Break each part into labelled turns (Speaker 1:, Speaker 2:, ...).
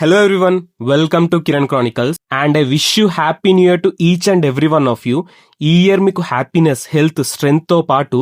Speaker 1: Hello everyone, welcome to Kiran Chronicles and I wish you happy new year to each and every one of you. ఈ year మీకు happiness, health, స్ట్రెంగ్త్తో పాటు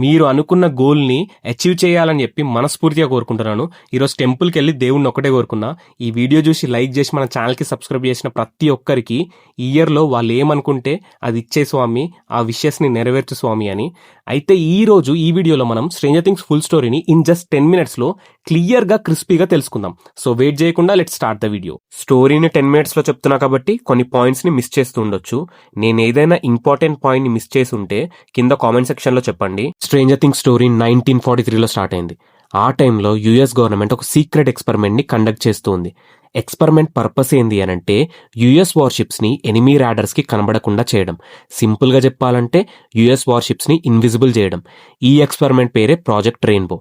Speaker 1: మీరు అనుకున్న గోల్ని achieve చేయాలని చెప్పి మనస్ఫూర్తిగా కోరుకుంటున్నాను. ఈరోజు టెంపుల్కి వెళ్ళి దేవుణ్ణి ఒకటే కోరుకున్నా. ఈ వీడియో చూసి లైక్ చేసి మన ఛానల్కి సబ్స్క్రైబ్ చేసిన ప్రతి ఒక్కరికి ఈ ఇయర్లో వాళ్ళు ఏమనుకుంటే అది ఇచ్చే స్వామి, ఆ విషెస్ని నెరవేర్చు స్వామి అని. అయితే ఈ రోజు ఈ వీడియోలో మనం స్ట్రేంజర్ థింగ్స్ ఫుల్ స్టోరీని ఇన్ జస్ట్ 10 minutesలో క్లియర్గా క్రిస్పీగా తెలుసుకుందాం. సో వెయిట్ చేయకుండా లెట్స్ స్టార్ట్ ద వీడియో. స్టోరీని 10 minutesలో చెప్తున్నా కాబట్టి కొన్ని పాయింట్స్ని మిస్ చేస్తూ ఉండొచ్చు. నేను ఏదైనా ఇంపార్టెంట్ పాయింట్ ని మిస్ చేసి ఉంటే కింద కామెంట్ సెక్షన్ లో చెప్పండి. స్ట్రేంజర్ థింగ్స్ స్టోరీ 1943లో స్టార్ట్ అయింది. ఆ టైంలో యుఎస్ గవర్నమెంట్ ఒక సీక్రెట్ ఎక్స్పెరిమెంట్ ని కండక్ట్ చేస్తూ ఉంది. ఎక్స్పెరిమెంట్ పర్పస్ ఏంది అనంటే యుఎస్ వార్షిప్స్ ని ఎనిమీ రాడర్స్ కి కనబడకుండా చేయడం. సింపుల్ గా చెప్పాలంటే యుఎస్ వార్షిప్స్ ని ఇన్విజిబుల్ చేయడం. ఈ ఎక్స్పెరిమెంట్ పేరే ప్రాజెక్ట్ రెయిన్బో.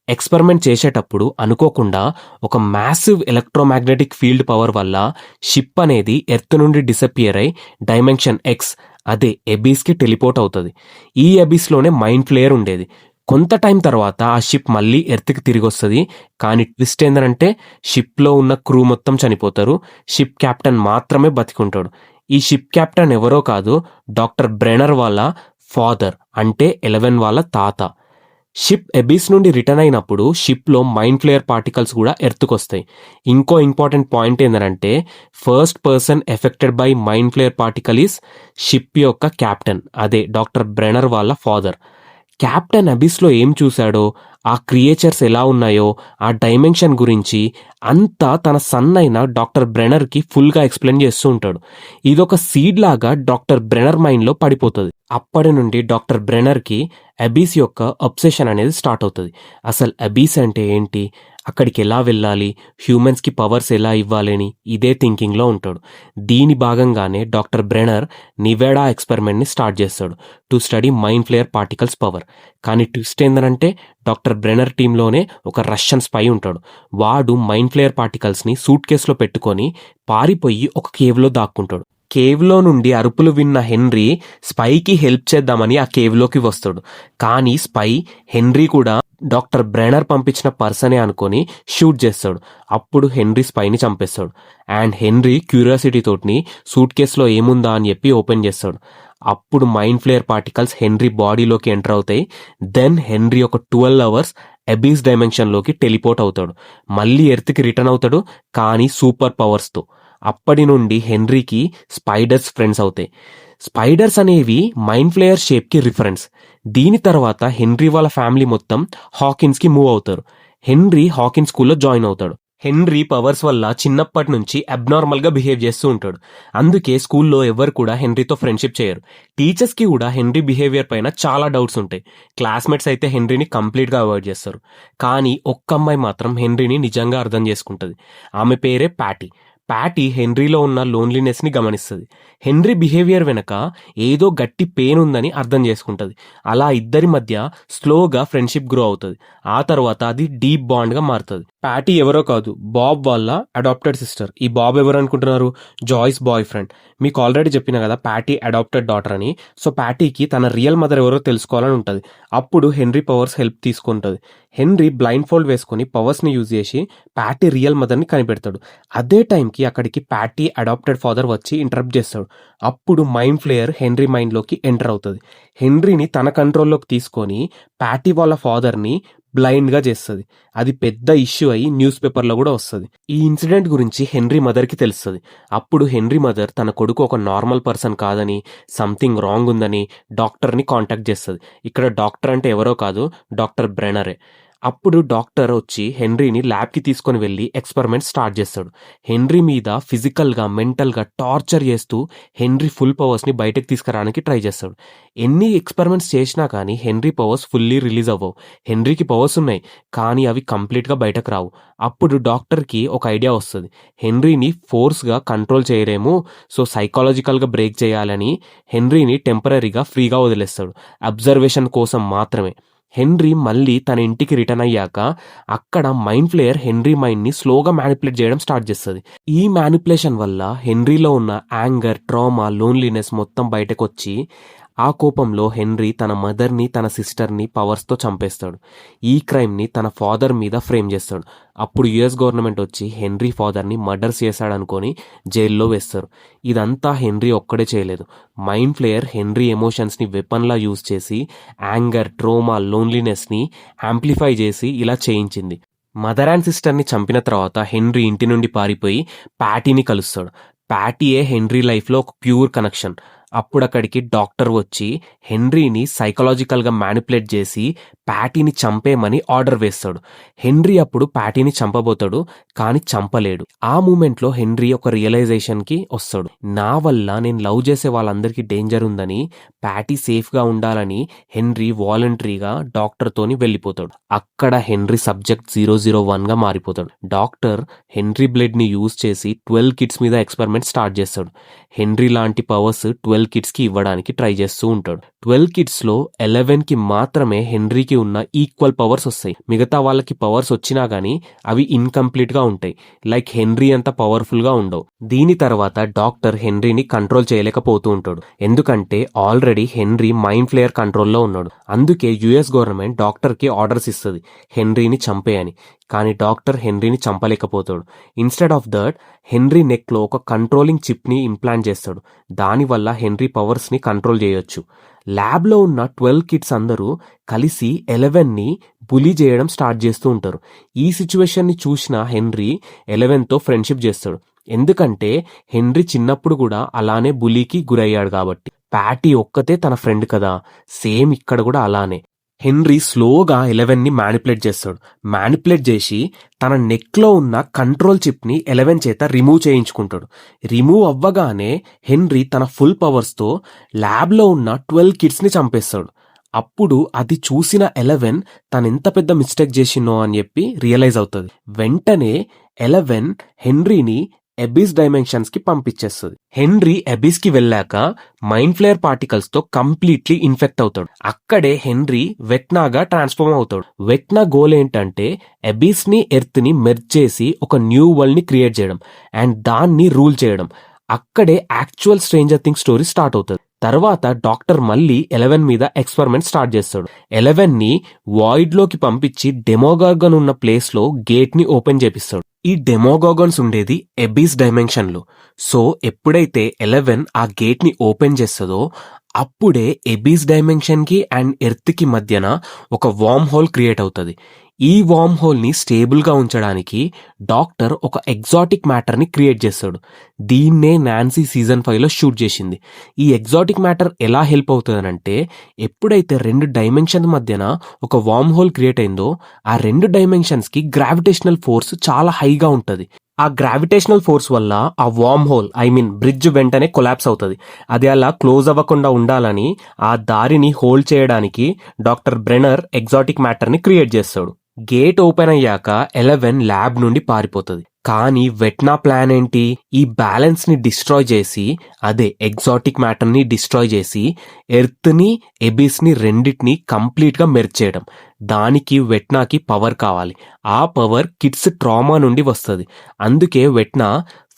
Speaker 1: ఎక్స్పెరిమెంట్ చేసేటప్పుడు అనుకోకుండా ఒక మ్యాసివ్ ఎలక్ట్రోమాగ్నెటిక్ ఫీల్డ్ పవర్ వల్ల షిప్ అనేది ఎర్త్ నుండి డిసపియర్ అయి డైమెన్షన్ ఎక్స్, అదే ఎబీస్కి టెలిపోర్ట్ అవుతుంది. ఈ ఎబీస్లోనే మైండ్ ఫ్లేయర్ ఉండేది. కొంత టైం తర్వాత ఆ షిప్ మళ్ళీ ఎర్త్కి తిరిగి వస్తుంది. కానీ ట్విస్ట్ ఏంటంటే షిప్లో ఉన్న క్రూ మొత్తం చనిపోతారు. షిప్ క్యాప్టెన్ మాత్రమే బతికుంటాడు. ఈ షిప్ క్యాప్టెన్ ఎవరో కాదు, డాక్టర్ బ్రెనర్ వాళ్ళ ఫాదర్, అంటే 11 వాళ్ళ తాత. షిప్ ఎబీస్ నుండి రిటర్న్ అయినప్పుడు షిప్లో మైండ్ ఫ్లేయర్ పార్టికల్స్ కూడా ఎర్త్కొస్తాయి. ఇంకో ఇంపార్టెంట్ పాయింట్ ఏంటంటే first person affected by mind flayer particle is ship యొక్క క్యాప్టెన్, అదే డాక్టర్ బ్రెనర్ వాళ్ళ ఫాదర్. క్యాప్టెన్ అబిస్లో ఏం చూశాడో, ఆ క్రియేచర్స్ ఎలా ఉన్నాయో, ఆ డైమెన్షన్ గురించి అంతా తన సన్ అయిన డాక్టర్ బ్రెనర్కి ఫుల్గా ఎక్స్ప్లెయిన్ చేస్తూ ఉంటాడు. ఇదొక సీడ్ లాగా డాక్టర్ బ్రెనర్ మైండ్లో పడిపోతుంది. అప్పటి నుండి డాక్టర్ బ్రెనర్కి అబీస్ యొక్క అబ్సెషన్ అనేది స్టార్ట్ అవుతుంది. అసలు అబీస్ అంటే ఏంటి, అక్కడికి ఎలా వెళ్ళాలి, హ్యూమన్స్కి పవర్స్ ఎలా ఇవ్వాలని ఇదే థింకింగ్లో ఉంటాడు. దీని భాగంగానే డాక్టర్ బ్రెనర్ నివేడా ఎక్స్పెరిమెంట్ని స్టార్ట్ చేస్తాడు to study mind flayer particles power. కానీ ట్విస్ట్ ఏంటంటే డాక్టర్ బ్రెనర్ టీంలోనే ఒక రష్యన్ స్పై ఉంటాడు. వాడు మైండ్ ఫ్లేయర్ పార్టికల్స్ని సూట్ కేసులో పెట్టుకొని పారిపోయి ఒక కేవ్లో దాక్కుంటాడు. కేవ్లో నుండి అరుపులు విన్న హెన్రీ స్పైకి హెల్ప్ చేద్దామని ఆ కేవ్లోకి వస్తాడు. కానీ స్పై హెన్రీ కూడా డాక్టర్ బ్రెనర్ పంపించిన పర్సనే అనుకొని షూట్ చేస్తాడు. అప్పుడు హెన్రీ స్పైని చంపేస్తాడు. అండ్ హెన్రీ క్యూరియాసిటీ తోటి సూట్ కేసులో ఏముందా అని చెప్పి ఓపెన్ చేస్తాడు. అప్పుడు మైండ్ ఫ్లేయర్ పార్టికల్స్ హెన్రీ బాడీలోకి ఎంటర్ అవుతాయి. దెన్ హెన్రీ ఒక 12 hours అబీస్ డైమెన్షన్లోకి టెలిపోర్ట్ అవుతాడు. మళ్ళీ ఎర్త్కి రిటర్న్ అవుతాడు, కానీ సూపర్ పవర్స్తో. అప్పటి నుండి హెన్రీకి స్పైడర్స్ ఫ్రెండ్స్ అవుతాయి. స్పైడర్స్ అనేవి మైండ్ ఫ్లేయర్ షేప్కి రిఫరెన్స్. దీని తర్వాత హెన్రీ వాళ్ళ ఫ్యామిలీ మొత్తం హాకిన్స్కి మూవ్ అవుతారు. హెన్రీ హాకిన్స్ స్కూల్లో జాయిన్ అవుతాడు. హెన్రీ పవర్స్ వల్ల చిన్నప్పటి నుంచి అబ్నార్మల్గా బిహేవ్ చేస్తూ ఉంటాడు. అందుకే స్కూల్లో ఎవరు కూడా హెన్రీతో ఫ్రెండ్షిప్ చేయరు. టీచర్స్కి కూడా హెన్రీ బిహేవియర్ పైన చాలా డౌట్స్ ఉంటాయి. క్లాస్మేట్స్ అయితే హెన్రీని కంప్లీట్గా అవాయిడ్ చేస్తారు. కానీ ఒక్క అమ్మాయి మాత్రం హెన్రీని నిజంగా అర్థం చేసుకుంటుంది. ఆమె పేరే ప్యాటీ హెన్రీలో ఉన్న లోన్లీనెస్ని గమనిస్తుంది. హెన్రీ బిహేవియర్ వెనక ఏదో గట్టి పెయిన్ ఉందని అర్థం చేసుకుంటుంది. అలా ఇద్దరి మధ్య స్లోగా ఫ్రెండ్షిప్ గ్రో అవుతుంది. ఆ తర్వాత అది డీప్ బాండ్గా మారుతుంది. ప్యాటీ ఎవరో కాదు, బాబ్ వాళ్ళ అడాప్టెడ్ సిస్టర్. ఈ బాబ్ ఎవరు అనుకుంటున్నారు? Joy's boyfriend. మీకు ఆల్రెడీ చెప్పిన కదా ప్యాటీ అడాప్టెడ్ డాటర్ అని. సో ప్యాటీకి తన రియల్ మదర్ ఎవరో తెలుసుకోవాలని ఉంటుంది. అప్పుడు హెన్రీ పవర్స్ హెల్ప్ తీసుకుంటుంది. హెన్రీ బ్లైండ్ ఫోల్డ్ వేసుకొని పవర్స్ని యూజ్ చేసి ప్యాటీ రియల్ మదర్ని కనిపెడతాడు. అదే టైంకి అక్కడికి ప్యాటీ అడాప్టెడ్ ఫాదర్ వచ్చి ఇంటరప్ట్ చేస్తాడు. అప్పుడు మైండ్ ఫ్లేయర్ హెన్రీ మైండ్లోకి ఎంటర్ అవుతుంది. హెన్రీని తన కంట్రోల్లోకి తీసుకొని ప్యాటీ వాళ్ళ ఫాదర్ని బ్లైండ్గా చేస్తుంది. అది పెద్ద ఇష్యూ అయ్యి న్యూస్ పేపర్లో కూడా వస్తుంది. ఈ ఇన్సిడెంట్ గురించి హెన్రీ మదర్కి తెలుస్తుంది. అప్పుడు హెన్రీ మదర్ తన కొడుకు ఒక నార్మల్ పర్సన్ కాదని, సంథింగ్ రాంగ్ ఉందని డాక్టర్ని కాంటాక్ట్ చేస్తుంది. ఇక్కడ డాక్టర్ అంటే ఎవరో కాదు, డాక్టర్ బ్రెనరే. అప్పుడు డాక్టర్ వచ్చి హెన్రీని ల్యాబ్కి తీసుకొని వెళ్ళి ఎక్స్పెరిమెంట్ స్టార్ట్ చేస్తాడు. హెన్రీ మీద ఫిజికల్గా, మెంటల్గా టార్చర్ చేస్తూ హెన్రీ ఫుల్ పవర్స్ని బయటకు తీసుకురావడానికి ట్రై చేస్తాడు. ఎన్ని ఎక్స్పెరిమెంట్స్ చేసినా కానీ హెన్రీ పవర్స్ ఫుల్లీ రిలీజ్ అవ్వవు. హెన్రీకి పవర్స్ ఉన్నాయి, కానీ అవి కంప్లీట్గా బయటకు రావు. అప్పుడు డాక్టర్కి ఒక ఐడియా వస్తుంది. హెన్రీని ఫోర్స్గా కంట్రోల్ చేయలేము, సో సైకాలజికల్గా బ్రేక్ చేయాలని హెన్రీని టెంపరీగా ఫ్రీగా వదిలేస్తాడు, అబ్జర్వేషన్ కోసం మాత్రమే. హెన్రీ మళ్ళీ తన ఇంటికి రిటర్న్ అయ్యాక అక్కడ మైండ్ ఫ్లేయర్ హెన్రీ మైండ్ని స్లోగా మ్యానిపులేట్ చేయడం స్టార్ట్ చేస్తుంది. ఈ మ్యానిపులేషన్ వల్ల హెన్రీలో ఉన్న యాంగర్, ట్రామా, లోన్లీనెస్ మొత్తం బయటకు వచ్చి ఆ కోపంలో హెన్రీ తన మదర్ని తన సిస్టర్ని పవర్స్తో చంపేస్తాడు. ఈ క్రైమ్ని తన ఫాదర్ మీద ఫ్రేమ్ చేస్తాడు. అప్పుడు యుఎస్ గవర్నమెంట్ వచ్చి హెన్రీ ఫాదర్ని మర్డర్స్ చేశాడనుకొని జైల్లో వేస్తారు. ఇదంతా హెన్రీ ఒక్కడే చేయలేదు. మైండ్ ఫ్లేయర్ హెన్రీ ఎమోషన్స్ని వెపన్లా యూజ్ చేసి యాంగర్, ట్రోమా, లోన్లీనెస్ని యాంప్లిఫై చేసి ఇలా చేయించింది. మదర్ అండ్ సిస్టర్ని చంపిన తర్వాత హెన్రీ ఇంటి నుండి పారిపోయి ప్యాటీని కలుస్తాడు. ప్యాటీయే హెన్రీ లైఫ్లో ఒక ప్యూర్ కనెక్షన్. అప్పుడు అక్కడికి డాక్టర్ వచ్చి హెన్రీని సైకలాజికల్గా మ్యానిపులేట్ చేసి ప్యాటీని చంపేయమని ఆర్డర్ వేస్తాడు. హెన్రీ అప్పుడు ప్యాటీని చంపబోతాడు, కానీ చంపలేడు. ఆ మూమెంట్లో హెన్రీ ఒక రియలైజేషన్కి వస్తాడు. నా వల్ల నేను లవ్ చేసే వాళ్ళందరికీ డేంజర్ ఉందని, ప్యాటీ సేఫ్గా ఉండాలని హెన్రీ వాలంటరీగా డాక్టర్తోని వెళ్ళిపోతాడు. అక్కడ హెన్రీ సబ్జెక్ట్ 001గా మారిపోతాడు. డాక్టర్ హెన్రీ బ్లడ్ని యూజ్ చేసి 12 కిడ్స్ మీద ఎక్స్పెరిమెంట్ స్టార్ట్ చేస్తాడు. హెన్రీ లాంటి పవర్స్ 12 కిడ్స్కి ఇవ్వడానికి ట్రై చేస్తూ ఉంటాడు. 12 కిడ్స్లో 11కి మాత్రమే హెన్రీకి ఉన్న ఈక్వల్ పవర్స్ వస్తాయి. మిగతా వాళ్ళకి పవర్స్ వచ్చినా గానీ అవి ఇన్కంప్లీట్గా ఉంటాయి. లైక్ హెన్రీ అంత పవర్ఫుల్గా ఉండవు. దీని తర్వాత డాక్టర్ హెన్రీని కంట్రోల్ చేయలేకపోతూ ఉంటాడు. ఎందుకంటే ఆల్రెడీ హెన్రీ మైండ్ ఫ్లేయర్ కంట్రోల్లో ఉన్నాడు. అందుకే యుఎస్ గవర్నమెంట్ డాక్టర్కి ఆర్డర్స్ ఇస్తుంది హెన్రీని చంపేయని. కానీ డాక్టర్ హెన్రీని చంపలేకపోతాడు. ఇన్స్టెడ్ ఆఫ్ దట్ హెన్రీ నెక్లో ఒక కంట్రోలింగ్ చిప్ని ఇంప్లాంట్ చేస్తాడు. దానివల్ల హెన్రీ పవర్స్ని కంట్రోల్ చేయొచ్చు. ల్యాబ్లో ఉన్న 12 కిడ్స్ అందరూ కలిసి 11ని బులీ చేయడం స్టార్ట్ చేస్తూ ఉంటారు. ఈ సిచ్యువేషన్ని చూసిన హెన్రీ 11తో ఫ్రెండ్షిప్ చేస్తాడు. ఎందుకంటే హెన్రీ చిన్నప్పుడు కూడా అలానే బులీకి గురయ్యాడు కాబట్టి. ప్యాటీ ఒక్కతే తన ఫ్రెండ్ కదా, సేమ్ ఇక్కడ కూడా అలానే. హెన్రీ స్లోగా 11ని మ్యానిపులేట్ చేస్తాడు. మ్యానిపులేట్ చేసి తన నెక్లో ఉన్న కంట్రోల్ చిప్ని 11 చేత రిమూవ్ చేయించుకుంటాడు. రిమూవ్ అవ్వగానే హెన్రీ తన ఫుల్ పవర్స్తో ల్యాబ్లో ఉన్న 12 కిడ్స్ని చంపేస్తాడు. అప్పుడు అది చూసిన 11 తనెంత పెద్ద మిస్టేక్ చేసినో అని చెప్పి రియలైజ్ అవుతుంది. వెంటనే 11 హెన్రీని ఎబిస్ డైమెన్షన్స్ కి పంపించేస్తుంది. హెన్రీ ఎబిస్ కి వెళ్ళాక మైండ్ ఫ్లేయర్ పార్టికల్స్ తో కంప్లీట్లీ ఇన్ఫెక్ట్ అవుతాడు. అక్కడే హెన్రీ వెట్నాగా ట్రాన్స్ఫార్మ్ అవుతాడు. వెట్నా గోల్ ఏంటంటే ఎబిస్ ని ఎర్త్ ని మెర్జ్ చేసి ఒక న్యూ వరల్డ్ ని క్రియేట్ చేయడం అండ్ దాన్ని రూల్ చేయడం. అక్కడే actual stranger Things story start అవుతుంది. తర్వాత డాక్టర్ మళ్ళీ 11 మీద ఎక్స్పెరిమెంట్ స్టార్ట్ చేస్తాడు. 11ని వాయిడ్ లోకి పంపించి డెమోగార్గన్ ఉన్న ప్లేస్ లో గేట్ ని ఓపెన్ చేపిస్తాడు. ఈ డెమోగార్గన్స్ ఉండేది ఎబిస్ డైమెన్షన్ లో. సో ఎప్పుడైతే 11 ఆ గేట్ ని ఓపెన్ చేస్తుందో అప్పుడే ఎబిస్ డైమెన్షన్ కి అండ్ ఎర్త్ కి మధ్యన ఒక వార్మ్ హోల్ క్రియేట్ అవుతుంది. ఈ వార్మ్ హోల్ ని స్టేబుల్ గా ఉంచడానికి డాక్టర్ ఒక ఎగ్జాటిక్ మ్యాటర్ ని క్రియేట్ చేస్తాడు. దీన్నే నాన్సీ సీజన్ 5లో షూట్ చేసింది. ఈ ఎగ్జాటిక్ మ్యాటర్ ఎలా హెల్ప్ అవుతుందనంటే ఎప్పుడైతే 2 డైమెన్షన్ మధ్యన ఒక వార్మ్ హోల్ క్రియేట్ అయిందో ఆ 2 డైమెన్షన్స్ కి గ్రావిటేషనల్ ఫోర్స్ చాలా హైగా ఉంటుంది. ఆ గ్రావిటేషనల్ ఫోర్స్ వల్ల ఆ వార్మ్ హోల్ బ్రిడ్జ్ వెంటనే కొలాప్స్ అవుతుంది. అది అలా క్లోజ్ అవ్వకుండా ఉండాలని ఆ దారిని హోల్డ్ చేయడానికి డాక్టర్ బ్రెనర్ ఎగ్జాటిక్ మ్యాటర్ ని క్రియేట్ చేస్తాడు. గేట్ ఓపెన్ అయ్యాక 11 ల్యాబ్ నుండి పారిపోతుంది. కానీ వెట్నా ప్లాన్ ఏంటి? ఈ బ్యాలెన్స్ ని డిస్ట్రాయ్ చేసి, అదే ఎగ్జాటిక్ మ్యాటర్ ని డిస్ట్రాయ్ చేసి ఎర్త్ ని ఎబిస్ ని రెండిటిని కంప్లీట్ గా మెర్జ్ చేయడం. దానికి వెట్నాకి పవర్ కావాలి. ఆ పవర్ కిడ్స్ ట్రామా నుండి వస్తుంది. అందుకే వెట్నా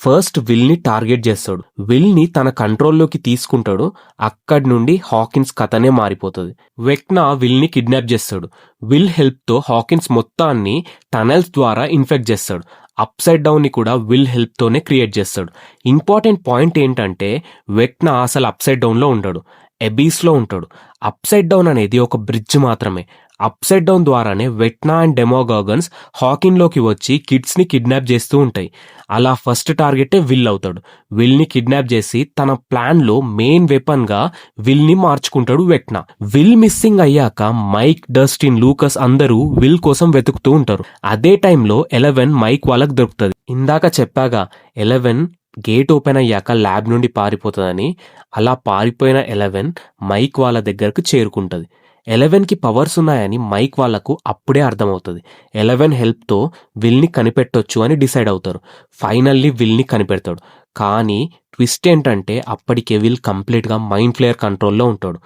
Speaker 1: ఫస్ట్ విల్ ని టార్గెట్ చేస్తాడు. విల్ ని తన కంట్రోల్లోకి తీసుకుంటాడు. అక్కడి నుండి హాకిన్స్ కథనే మారిపోతుంది. వెట్నా విల్ ని కిడ్నాప్ చేస్తాడు. విల్ హెల్ప్ తో హాకిన్స్ మొత్తాన్ని టనెల్స్ ద్వారా ఇన్ఫెక్ట్ చేస్తాడు. అప్ సైడ్ డౌన్ ని కూడా విల్ హెల్ప్ తోనే క్రియేట్ చేస్తాడు. ఇంపార్టెంట్ పాయింట్ ఏంటంటే వెట్నా అసలు అప్ సైడ్ డౌన్ లో ఉండడు, ఎబీస్ లో ఉంటాడు. అప్ సైడ్ డౌన్ అనేది ఒక బ్రిడ్జ్ మాత్రమే. అప్ సైడ్ డౌన్ ద్వారానే వెట్నా అండ్ డెమోగార్గన్స్ హాకిన్ లోకి వచ్చి కిడ్స్ ని కిడ్నాప్ చేస్తూ ఉంటాయి. అలా ఫస్ట్ టార్గెటే విల్ అవుతాడు. విల్ ని కిడ్నాప్ చేసి తన ప్లాన్ లో మెయిన్ వెపన్ గా విల్ ని మార్చుకుంటాడు వెట్నా. విల్ మిస్సింగ్ అయ్యాక మైక్, డస్టిన్, లూకస్ అందరూ విల్ కోసం వెతుకుతూ ఉంటారు. అదే టైంలో 11 మైక్ వాళ్ళకి దొరుకుతుంది. ఇందాక చెప్పాగా 11 గేట్ ఓపెన్ అయ్యాక ల్యాబ్ నుండి పారిపోతుందని. అలా పారిపోయిన 11 మైక్ వాళ్ళ దగ్గరకు చేరుకుంటుంది. 11కి పవర్స్ ఉన్నాయని మైక్ వాళ్లకు అప్పుడే అర్థమవుతుంది. 11 హెల్ప్తో విల్ని కనిపెట్టొచ్చు అని డిసైడ్ అవుతారు. ఫైనల్లీ విల్ని కనిపెడతాడు. కానీ ట్విస్ట్ ఏంటంటే అప్పటికే విల్ కంప్లీట్గా మైండ్ ఫ్లేయర్ కంట్రోల్లో ఉంటాడు.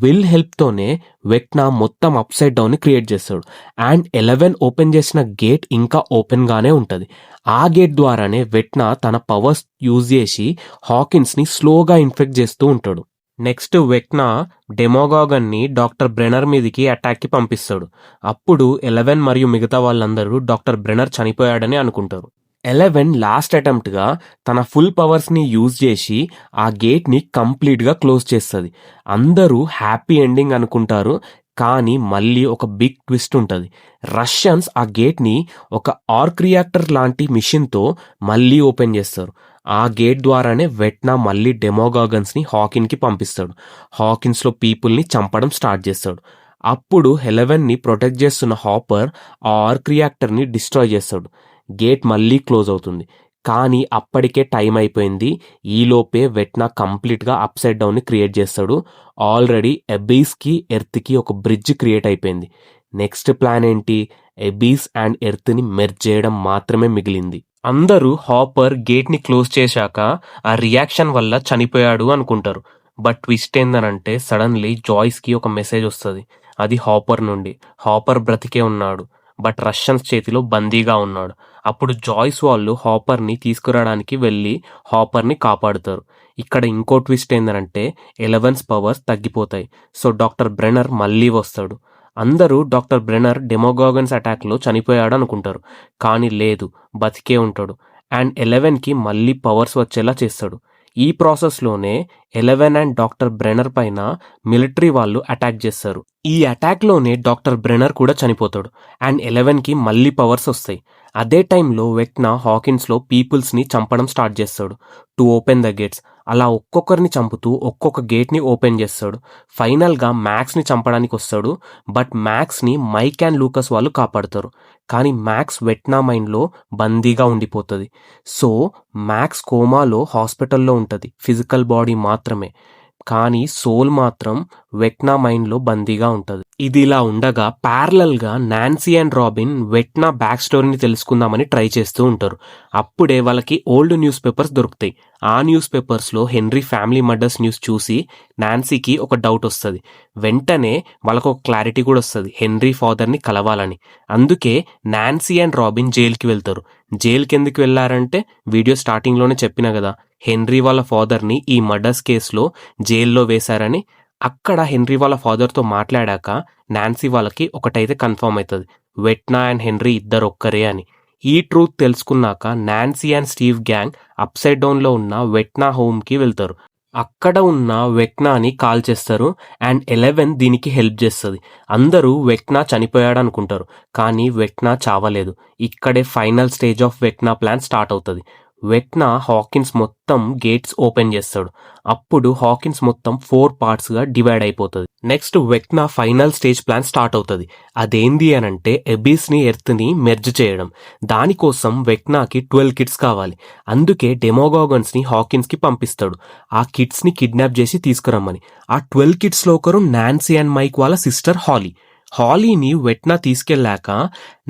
Speaker 1: విల్ హెల్ప్తోనే వెట్నా మొత్తం అప్ సైడ్ డౌన్ ని క్రియేట్ చేస్తాడు. అండ్ 11 ఓపెన్ చేసిన గేట్ ఇంకా ఓపెన్గానే ఉంటుంది. ఆ గేట్ ద్వారానే వెట్నా తన పవర్స్ యూజ్ చేసి హాకిన్స్ ని స్లోగా ఇన్ఫెక్ట్ చేస్తూ ఉంటాడు. నెక్స్ట్ వెక్నా డెమోగాగన్ని డాక్టర్ బ్రెనర్ మీదికి అటాక్కి పంపిస్తాడు. అప్పుడు 11 మరియు మిగతా వాళ్ళందరూ డాక్టర్ బ్రెనర్ చనిపోయాడని అనుకుంటారు. 11 లాస్ట్ అటెంప్ట్గా తన ఫుల్ పవర్స్ని యూజ్ చేసి ఆ గేట్ని కంప్లీట్గా క్లోజ్ చేస్తుంది. అందరూ హ్యాపీ ఎండింగ్ అనుకుంటారు, కానీ మళ్ళీ ఒక బిగ్ ట్విస్ట్ ఉంటుంది. రష్యన్స్ ఆ గేట్ని ఒక ఆర్క్ రియాక్టర్ లాంటి మిషన్తో మళ్ళీ ఓపెన్ చేస్తారు. ఆ గేట్ ద్వారానే వెట్నా మళ్ళీ డెమోగాగన్స్ని హాకిన్కి పంపిస్తాడు. హాకిన్స్లో పీపుల్ని చంపడం స్టార్ట్ చేస్తాడు. అప్పుడు 11ని ప్రొటెక్ట్ చేస్తున్న హాపర్ ఆ ఆర్క్ రియాక్టర్ని డిస్ట్రాయ్ చేస్తాడు. గేట్ మళ్ళీ క్లోజ్ అవుతుంది, కానీ అప్పటికే టైం అయిపోయింది. ఈలోపే వెట్నా కంప్లీట్గా అప్సైడ్ డౌన్ని క్రియేట్ చేస్తాడు. ఆల్రెడీ ఎబీస్కి ఎర్త్కి ఒక బ్రిడ్జ్ క్రియేట్ అయిపోయింది. నెక్స్ట్ ప్లాన్ ఏంటి? ఎబీస్ అండ్ ఎర్త్ని మెర్జ్ చేయడం మాత్రమే మిగిలింది. అందరూ హాపర్ గేట్ని క్లోజ్ చేశాక ఆ రియాక్షన్ వల్ల చనిపోయాడు అనుకుంటారు. బట్ ట్విస్ట్ ఏందనంటే సడన్లీ జాయ్స్కి ఒక మెసేజ్ వస్తుంది. అది హాపర్ నుండి. హాపర్ బ్రతికే ఉన్నాడు, బట్ రష్యన్స్ చేతిలో బందీగా ఉన్నాడు. అప్పుడు జాయ్స్ వాళ్ళు హాపర్ని తీసుకురావడానికి వెళ్ళి హాపర్ని కాపాడుతారు. ఇక్కడ ఇంకో ట్విస్ట్ ఏందనంటే 11's పవర్స్ తగ్గిపోతాయి. సో డాక్టర్ బ్రెనర్ మళ్ళీ వస్తాడు. అందరూ డాక్టర్ బ్రెనర్ డెమోగాగన్స్ అటాక్లో చనిపోయాడు అనుకుంటారు, కానీ లేదు, బతికే ఉంటాడు. అండ్ 11కి మళ్ళీ పవర్స్ వచ్చేలా చేస్తాడు. ఈ ప్రాసెస్లోనే 11 అండ్ డాక్టర్ బ్రెనర్ పైన మిలిటరీ వాళ్ళు అటాక్ చేస్తారు. ఈ అటాక్లోనే డాక్టర్ బ్రెనర్ కూడా చనిపోతాడు అండ్ 11కి మళ్ళీ పవర్స్ వస్తాయి. అదే టైంలో వెక్నా హాకిన్స్లో పీపుల్స్ని చంపడం స్టార్ట్ చేస్తాడు టు ఓపెన్ ద గేట్స్. అలా ఒక్కొక్కరిని చంపుతూ ఒక్కొక్క గేట్ని ఓపెన్ చేస్తాడు. ఫైనల్గా మ్యాక్స్ని చంపడానికి వస్తాడు, బట్ మ్యాక్స్ని మైక్ అండ్ లూకస్ వాళ్ళు కాపాడుతారు. కానీ మ్యాక్స్ వెట్నా మైండ్లో బందీగా ఉండిపోతుంది. సో మ్యాక్స్ కోమాలో హాస్పిటల్లో ఉంటుంది, ఫిజికల్ బాడీ మాత్రమే, కానీ సోల్ మాత్రం వెట్నా మైండ్లో బందీగా ఉంటుంది. ఇది ఇలా ఉండగా ప్యారలల్గా నాన్సీ అండ్ రాబిన్ వెట్నా బ్యాక్ స్టోరీని తెలుసుకుందామని ట్రై చేస్తూ ఉంటారు. అప్పుడే వాళ్ళకి ఓల్డ్ న్యూస్ పేపర్స్ దొరుకుతాయి. ఆ న్యూస్ పేపర్స్లో హెన్రీ ఫ్యామిలీ మర్డర్స్ న్యూస్ చూసి నాన్సీకి ఒక డౌట్ వస్తుంది. వెంటనే వాళ్ళకు ఒక క్లారిటీ కూడా వస్తుంది, హెన్రీ ఫాదర్ని కలవాలని. అందుకే నాన్సీ అండ్ రాబిన్ జైలుకి వెళ్తారు. జైలుకి ఎందుకు వెళ్ళారంటే వీడియో స్టార్టింగ్లోనే చెప్పిన కదా, హెన్రీ వాళ్ళ ఫాదర్ని ఈ మర్డర్స్ కేసులో జైల్లో వేశారని. అక్కడ హెన్రీ వాళ్ళ ఫాదర్తో మాట్లాడాక నాన్సీ వాళ్ళకి ఒకటైతే కన్ఫర్మ్ అవుతుంది, వెట్నా అండ్ హెన్రీ ఇద్దరు ఒక్కరే అని. ఈ ట్రూత్ తెలుసుకున్నాక Nancy and Steve gang upside డౌన్లో ఉన్న వెట్నా హోమ్కి వెళ్తారు. అక్కడ ఉన్న వెక్నాని కాల్ చేస్తారు అండ్ 11 దీనికి హెల్ప్ చేస్తుంది. అందరూ వెక్నా చనిపోయాడు అనుకుంటారు, కానీ వెక్నా చావలేదు. ఇక్కడే final stage of Vecna plan start అవుతుంది. వెక్నా హాకిన్స్ మొత్తం గేట్స్ ఓపెన్ చేస్తాడు. అప్పుడు హాకిన్స్ మొత్తం 4 పార్ట్స్గా డివైడ్ అయిపోతుంది. Next Vecna final stage plan start అవుతుంది. అదేంది అనంటే ఎబీస్ని ఎర్త్ని మెర్జ్ చేయడం. దానికోసం వెక్నాకి 12 కిడ్స్ కావాలి. అందుకే డెమోగాగన్స్ని హాకిన్స్కి పంపిస్తాడు ఆ కిడ్స్ని కిడ్నాప్ చేసి తీసుకురమ్మని. ఆ 12 కిడ్స్లో ఒకరు నాన్సీ అండ్ మైక్ వాళ్ళ సిస్టర్ హాలీ. హాలీని వెట్నా తీసుకెళ్లాక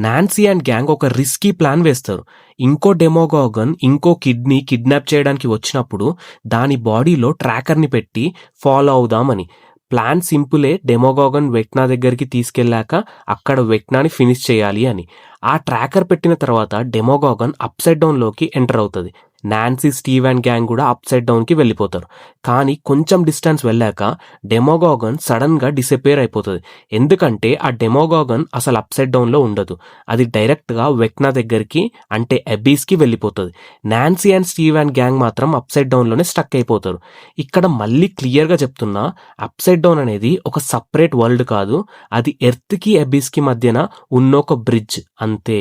Speaker 1: నాన్సీ అండ్ గ్యాంగ్ ఒక రిస్కీ ప్లాన్ వేస్తారు. ఇంకో డెమోగాగన్ ఇంకో కిడ్ని కిడ్నాప్ చేయడానికి వచ్చినప్పుడు దాని బాడీలో ట్రాకర్ని పెట్టి ఫాలో అవుదామని. ప్లాన్ సింపులే, డెమోగాగన్ వెట్నా దగ్గరికి తీసుకెళ్లాక అక్కడ వెట్నాని ఫినిష్ చేయాలి అని. ఆ ట్రాకర్ పెట్టిన తర్వాత డెమోగాగన్ అప్సైడ్ డౌన్లోకి ఎంటర్ అవుతుంది. నాన్సీ, స్టీవ్ అండ్ గ్యాంగ్ కూడా అప్సైడ్ డౌన్కి వెళ్ళిపోతారు. కానీ కొంచెం డిస్టెన్స్ వెళ్ళాక డెమోగాగన్ సడన్గా డిసపియర్ అయిపోతుంది. ఎందుకంటే ఆ డెమోగాగన్ అసలు అప్సైడ్ డౌన్లో ఉండదు, అది డైరెక్ట్గా వెక్నా దగ్గరికి అంటే అబీస్కి వెళ్ళిపోతుంది. Nancy and Steve and gang మాత్రం అప్సైడ్ డౌన్లోనే స్టక్ అయిపోతారు. ఇక్కడ మళ్ళీ క్లియర్గా చెప్తున్నా, అప్సైడ్ డౌన్ అనేది ఒక సపరేట్ వరల్డ్ కాదు, అది ఎర్త్కి అబీస్కి మధ్యన ఉన్న ఒక బ్రిడ్జ్ అంతే.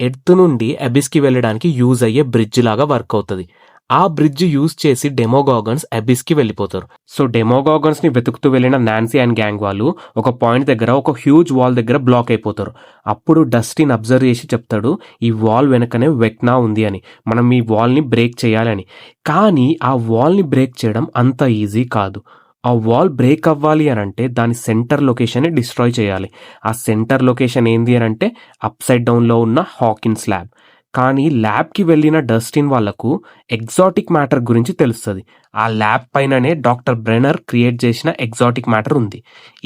Speaker 1: ఎర్త్ నుండి అబిస్కి వెళ్ళడానికి యూజ్ అయ్యే బ్రిడ్జ్ లాగా వర్క్ అవుతుంది. ఆ బ్రిడ్జ్ యూజ్ చేసి డెమోగాగన్స్ అబిస్కి వెళ్ళిపోతారు. సో డెమోగాగన్స్ని వెతుకుతూ వెళ్ళిన నాన్సీ అండ్ గ్యాంగ్ వాళ్ళు ఒక పాయింట్ దగ్గర ఒక హ్యూజ్ వాల్ దగ్గర బ్లాక్ అయిపోతారు. అప్పుడు డస్టిన్ అబ్జర్వ్ చేసి చెప్తాడు, ఈ వాల్ వెనకనే వెక్నా ఉంది అని, మనం ఈ వాల్ని బ్రేక్ చేయాలని. కానీ ఆ వాల్ని బ్రేక్ చేయడం అంత ఈజీ కాదు. ఆ వాల్ బ్రేక్ అవ్వాలి అని అంటే దాని సెంటర్ లొకేషన్ని డిస్ట్రాయ్ చేయాలి. ఆ సెంటర్ లొకేషన్ ఏంది అని అంటే అప్సైడ్ డౌన్లో ఉన్న హాకిన్స్ ల్యాబ్. కానీ ల్యాబ్కి వెళ్ళిన డస్టిన్ వాళ్లకు ఎగ్జాటిక్ మ్యాటర్ గురించి తెలుస్తుంది. ఆ ల్యాబ్ పైననే డాక్టర్ బ్రెనర్ క్రియేట్ చేసిన ఎగ్జాటిక్ మ్యాటర్ ఉంది.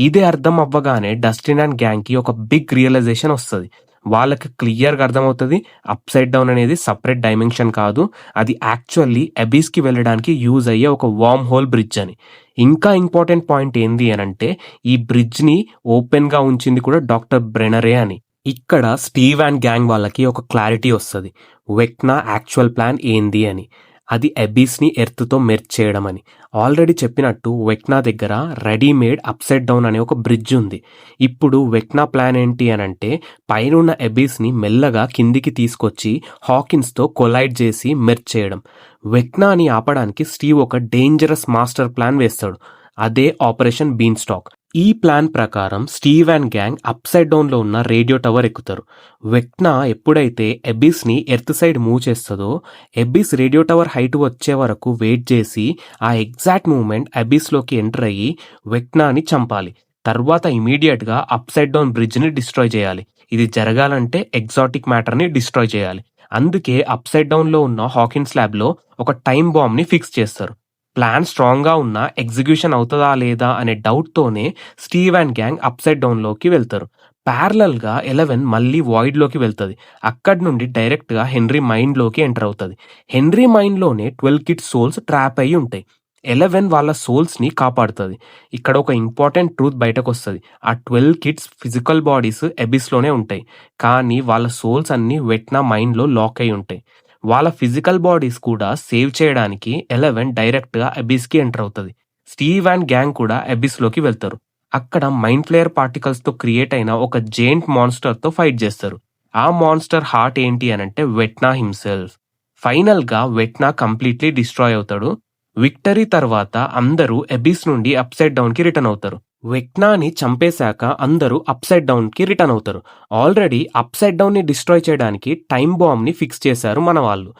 Speaker 1: ఇదే అర్థం అవ్వగానే డస్టిన్ అండ్ గ్యాంగ్కి ఒక బిగ్ రియలైజేషన్ వస్తుంది. వాళ్ళకి క్లియర్‌గా అర్థమవుతది. అప్‌సైడ్ డౌన్ అనేది సెపరేట్ డైమెన్షన్ కాదు. అది యాక్చువల్లీ అబీస్‌కి వెళ్ళడానికి యూజ్ అయ్యే ఒక వార్మ్ హోల్ బ్రిడ్జ్ అని. ఇంకా ఇంపార్టెంట్ పాయింట్ ఏంది అనంటే ఈ బ్రిడ్జ్‌ని ఓపెన్‌గా ఉంచింది కూడా డాక్టర్ బ్రెనరే అని. ఇక్కడ స్టీవ్ అండ్ గ్యాంగ్ వాళ్ళకి ఒక క్లారిటీ వస్తది. వెక్నా యాక్చువల్ ప్లాన్ ఏంది అని. అది అబీస్‌ని ఎర్త్‌తో మెర్జ్ చేయడం అని. ఆల్రెడీ చెప్పినట్టు వెక్నా దగ్గర రెడీమేడ్ అప్‌సైడ్ డౌన్ అనే ఒక బ్రిడ్జ్ ఉంది. ఇప్పుడు వెక్నా ప్లాన్ ఏంటి అనంటే పైనున్న అబీస్‌ని మెల్లగా కిందికి తీసుకొచ్చి హాకిన్స్‌తో కొలైడ్ చేసి మెర్జ్ చేయడం. వెక్నాని ఆపడానికి స్టీవ్ ఒక డేంజరస్ మాస్టర్ ప్లాన్ వేస్తాడు. అదే ఆపరేషన్ బీన్ స్టాక్. ఈ ప్లాన్ ప్రకారం స్టీవ్ అండ్ గ్యాంగ్ అప్‌సైడ్ డౌన్‌లో ఉన్న రేడియో టవర్ ఎక్కుతారు. వెక్నా ఎప్పుడైతే అబీస్‌ని ఎర్త్ సైడ్ మూవ్ చేస్తదో అబీస్ రేడియో టవర్ హైట్ వచ్చే వరకు వెయిట్ చేసి ఆ ఎగ్జాక్ట్ మూవ్‌మెంట్ అబీస్‌లోకి ఎంటర్ అయ్యి వెక్నాని చంపాలి. తర్వాత ఇమ్మీడియేట్‌గా అప్‌సైడ్ డౌన్ బ్రిడ్జ్‌ని డిస్ట్రాయ్ చేయాలి. ఇది జరగాలంటే ఎగ్జాటిక్ మ్యాటర్‌ని డిస్ట్రాయ్ చేయాలి. అందుకే అప్‌సైడ్ డౌన్‌లో ఉన్న హాకిన్స్ ల్యాబ్‌లో ఒక టైమ్ బాంబ్‌ని ఫిక్స్ చేస్తారు. ప్లాన్ స్ట్రాంగ్‌గా ఉన్నా ఎగ్జిక్యూషన్ అవుతదా లేదా అనే డౌట్‌తోనే స్టీవ్ అండ్ గ్యాంగ్ అప్‌సైడ్ డౌన్‌లోకి వెళ్తారు. ప్యారలల్‌గా 11 మళ్ళీ వాయిడ్‌లోకి వెళ్తది. అక్కడి నుండి డైరెక్ట్‌గా హెన్రీ మైండ్‌లోకి ఎంటర్ అవుతది. హెన్రీ మైండ్‌లోనే 12 కిడ్స్ సోల్స్ ట్రాప్ అయ్యి ఉంటాయి. 11 వాళ్ళ సోల్స్‌ని కాపాడుతది. ఇక్కడ ఒక ఇంపార్టెంట్ ట్రూత్ బయటకొస్తది. ఆ 12 కిడ్స్ ఫిజికల్ బాడీస్ అబిస్‌లోనే ఉంటాయి. కానీ వాళ్ళ సోల్స్ అన్నీ వెట్నా మైండ్‌లో లాక్ అయ్యి ఉంటాయి. వాళ్ళ ఫిజికల్ బాడీస్ కూడా సేవ్ చేయడానికి 11 డైరెక్ట్‌గా అబిస్‌కి ఎంటర్ అవుతది. స్టీవ్ అండ్ గ్యాంగ్ కూడా అబిస్‌లోకి వెళ్తారు. అక్కడ మైండ్ ఫ్లేయర్ పార్టికల్స్‌తో క్రియేట్ అయిన ఒక జెయింట్ మాన్‌స్టర్‌తో ఫైట్ చేస్తారు. ఆ మాన్‌స్టర్ హార్ట్ ఏంటి అనంటే వెట్నా హిమ్‌సెల్ఫ్. ఫైనల్‌గా వెట్నా కంప్లీట్‌లీ డిస్ట్రాయ్ అవుతాడు. విక్టరీ తర్వాత అందరూ అబిస్ నుండి అప్‌సైడ్ డౌన్‌కి రిటర్న్ అవుతారు. వెక్నాని చంపేశాక అందరూ అప్‌సైడ్ డౌన్‌కి రిటర్న్ అవుతారు. ఆల్రెడీ అప్‌సైడ్ డౌన్‌ని డిస్ట్రాయ్ చేయడానికి టైమ్ బాంబ్‌ని ఫిక్స్ చేశారు మన వాళ్ళు.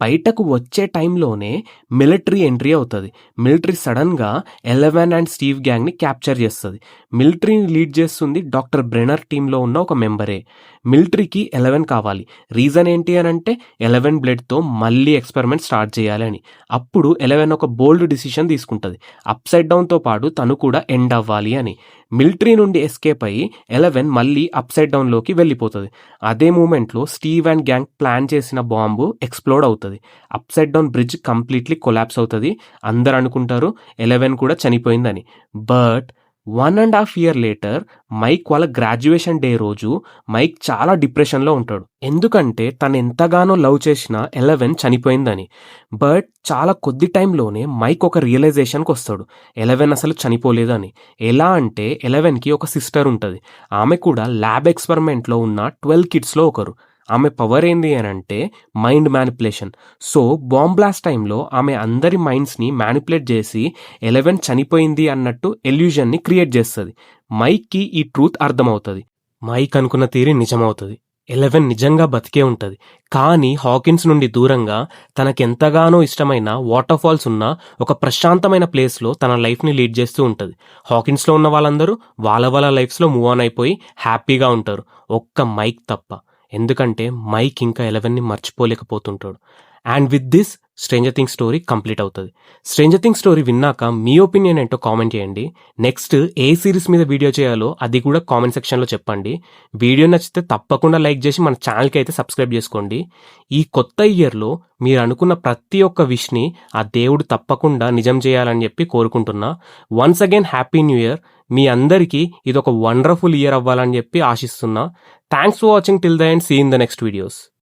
Speaker 1: బయటకు వచ్చే టైంలోనే మిలిటరీ ఎంట్రీ అవుతది. మిలిటరీ సడన్‌గా 11 అండ్ స్టీవ్ గ్యాంగ్‌ని క్యాప్చర్ చేస్తది. మిలిటరీని లీడ్ చేస్తుంది డాక్టర్ బ్రెనర్ టీమ్‌లో ఉన్న ఒక మెంబరే. మిలిటరీకి 11 కావాలి. రీజన్ ఏంటి అనంటే 11 బ్లడ్‌తో మళ్ళీ ఎక్స్‌పెరిమెంట్ స్టార్ట్ చేయాలని. అప్పుడు 11 ఒక బోల్డ్ డిసిషన్ తీసుకుంటది. అప్‌సైడ్ డౌన్‌తో పాటు తను కూడా ఎండ్ అవ్వాలి అని. మిలిటరీ నుండి ఎస్కేప్ అయ్యి 11 మళ్ళీ అప్‌సైడ్ డౌన్‌లోకి వెళ్ళిపోతది. అదే మూమెంట్‌లో స్టీవ్ అండ్ గ్యాంగ్ ప్లాన్ చేసిన బాంబు ఎక్స్‌ప్లోడ్ అవుతది. Upside down bridge completely collapse అవుతది. అందరూ అనుకుంటారు 11 కూడా చనిపోయిందని. బట్ 1.5 ఇయర్ లేటర్ మైక్ వాళ్ళ గ్రాడ్యుయేషన్ డే రోజు మైక్ చాలా డిప్రెషన్‌లో ఉంటాడు. ఎందుకంటే తను ఎంతగానో లవ్ చేసిన 11 చనిపోయిందని. బట్ చాలా కొద్ది టైంలోనే మైక్ ఒక రియలైజేషన్‌కి వస్తాడు. 11 అసలు చనిపోలేదని. ఎలా అంటే 11కి ఒక సిస్టర్ ఉంటది. ఆమె కూడా ల్యాబ్ ఎక్స్‌పెరిమెంట్‌లో ఉన్న 12 కిడ్స్‌లో ఒకరు. ఆమె పవర్ ఏంది అనంటే mind manipulation. So bomb blast టైంలో ఆమె అందరి మైండ్స్‌ని మ్యానిపులేట్ చేసి 11 చనిపోయింది అన్నట్టు ఎల్యూజన్‌ని క్రియేట్ చేస్తది. మైక్‌కి ఈ ట్రూత్ అర్థమవుతది. మైక్ అనుకున్న థియరీ నిజమవుతది. 11 నిజంగా బతికే ఉంటది. కానీ హాకిన్స్ నుండి దూరంగా తనకెంతగానో ఇష్టమైన వాటర్ ఫాల్స్ ఉన్న ఒక ప్రశాంతమైన ప్లేస్‌లో తన లైఫ్‌ని లీడ్ చేస్తూ ఉంటది. హాకిన్స్‌లో ఉన్న వాళ్ళందరూ వాళ్ళ లైఫ్స్‌లో మూవ్ ఆన్ అయిపోయి హ్యాపీగా ఉంటారు. ఒక్క మైక్ తప్ప. ఎందుకంటే మైక్ ఇంకా 11ని మర్చిపోలేకపోతుంటాడు. And with this Stranger Things story complete అవుతది. స్ట్రేంజర్ థింగ్స్ స్టోరీ విన్నాక మీ ఒపీనియన్ ఏంటో కామెంట్ చేయండి. నెక్స్ట్ ఏ సిరీస్ మీద వీడియో చేయాలో అది కూడా కామెంట్ సెక్షన్‌లో చెప్పండి. వీడియో నచ్చితే తప్పకుండా లైక్ చేసి మన ఛానల్‌కి అయితే సబ్స్క్రైబ్ చేసుకోండి. ఈ కొత్త ఇయర్‌లో మీరు అనుకున్న ప్రతి ఒక్క విష్‌ని ఆ దేవుడు తప్పకుండా నిజం చేయాలని చెప్పి కోరుకుంటున్నా. Once again happy new year. మీ అందరికీ ఇదొక వండర్‌ఫుల్ ఇయర్ అవ్వాలని చెప్పి ఆశిస్తున్నా. Thanks for watching till the end. See in the next videos.